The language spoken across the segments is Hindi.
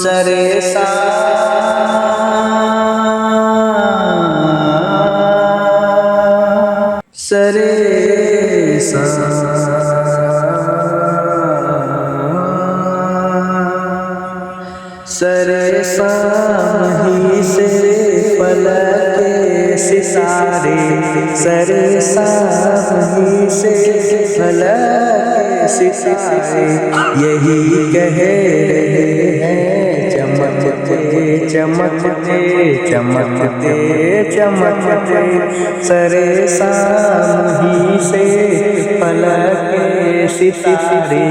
सरे सा सरे सा सरे सा मही से फलक सितारे सरे सा मही से फलक सितारे यही कह रहे हैं चमकते चमकते चमकते चमकते सरे सा मही से फलक सितारे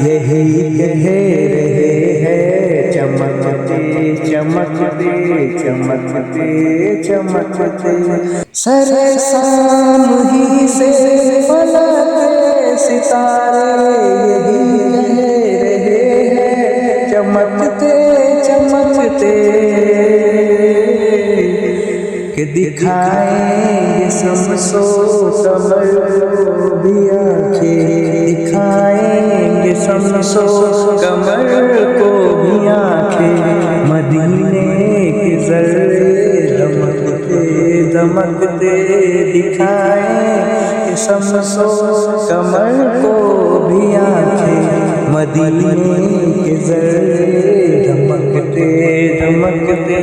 यही कह रहे हैं चमकते चमकते चमकते चमकते सरे सा मही से फलक सितारे यही कह रहे हैं चमकते चमकते कि दिखाएंगे समसो कमर को भी आँखें दिखाएंगे समसो कमर को भी आँखें मदीने के जर्रे दमकते दमकते दिखाएंगे समसो कमर को भी आँखें मदीने के जर्रे दमकते दमकते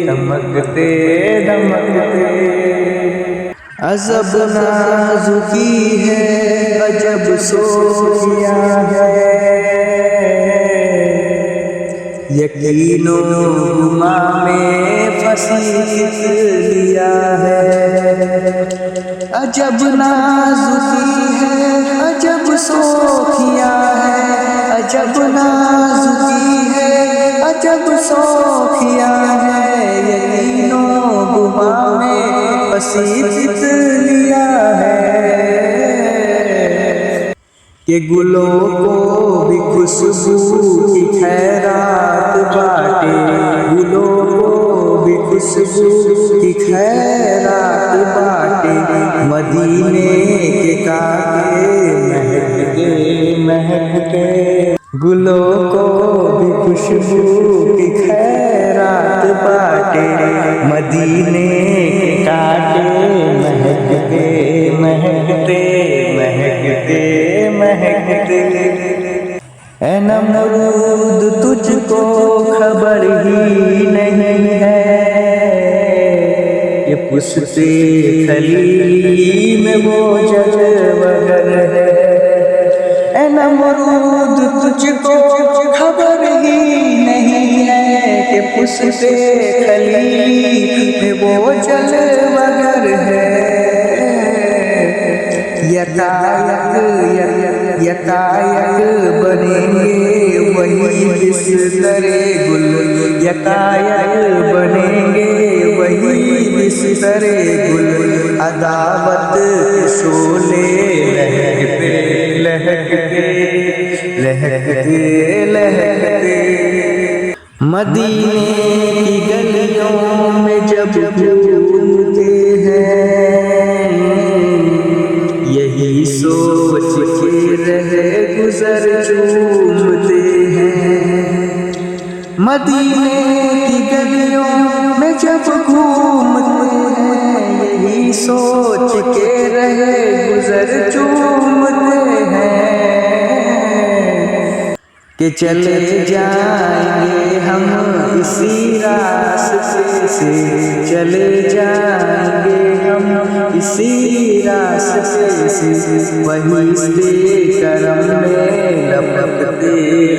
दमकते दमकते अजब नाजुकी है अजब सोचिया है यकीनो गुमा में फंसी लिया है अजब नाजुकी है अजब सोखिया है अजब नाजुकी है अजब सोखिया है यकीनो गुमा में फंसी लिया है कि गुलों को भी खुशबू की खैरात बाटे गुलों को भी खुशबू की खैरात बाटे मदीने के काके महकते महकते गुलों को भी खुशबू की खैरात बाटे मदीने के काके महकते महकते महकते महकते ऐ नमरूद तुझको खबर ही नहीं है ये पुश्ते खलीली में वो जलवगर है ऐ नमरूद तुझको खबर ही नहीं है कि पुश्ते खलीली में वो जलवगर है यकायक बनेंगे वही बिस्तरे गुल यकायक बनेंगे वही बिस्तरे गुल अदावत शोले लहकते लहकते लहकते लहकते मदीने की गलियों में जब घूमते हैं यही सोच के रहे गुजर चूमते हैं मदीने की गलियों में जब घूमते हैं यही सोच के रहे गुजर चूमते हैं कि चले जाएंगे हम इसी रास्ते से चले जाएंगे हम इसी रास्ते से वही से करम में लपकते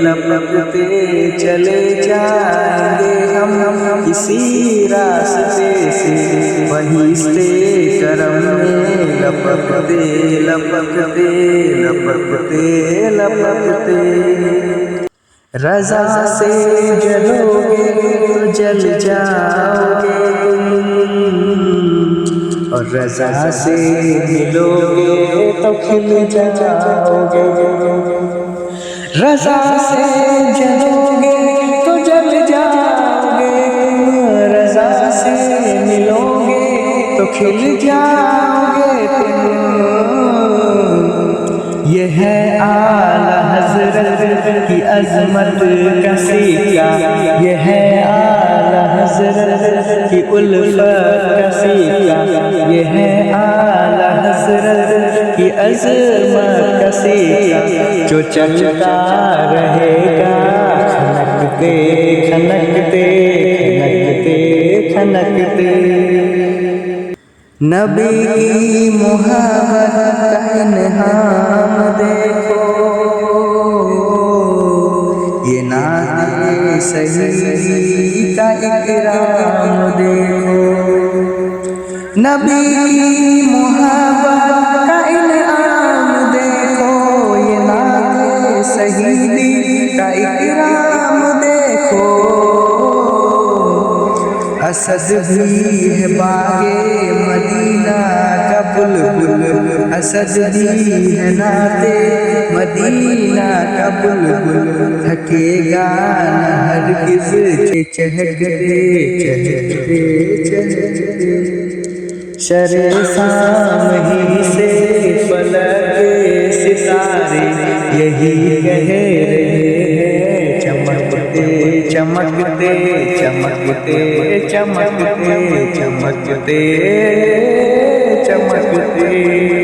लपकते चले जाएंगे हम इसी रास्ते से वही से करम में लपकते लपकते लपकते लपकते रज़ा से जलोगे तो जल जाओगे और रज़ा से मिलोगे तो खिल जाओगे रज़ा से जलोगे तो जल जाओगे रज़ा से मिलोगे तो खिल जाओगे तुम। ये है आला हज़रत की अजमत का सीका, ये है आला हज़रत की उल्फत का सीका, ये है आला हज़रत की अजमत का सीका, जो चलता रहेगा खनकते खनकते खनकते खनकते। नबी की मोहब्बत का इन्हाम देखो, ये नाते सही का इकराम देखो। नबी की मोहब्बत का इन्हाम देखो, ये नाते सही का इकराम देखो। असद भी है बागे मदीना का बुलबुल, असद भी है नाते मदीना का बुलबुल, थकेगा न हरगिज़ चहकते चहकते चहकते। शरे शाम ही से फलक सितारे यही कह रहे हैं, चमकते चमकते चमकते चमकते चमकते चमकते।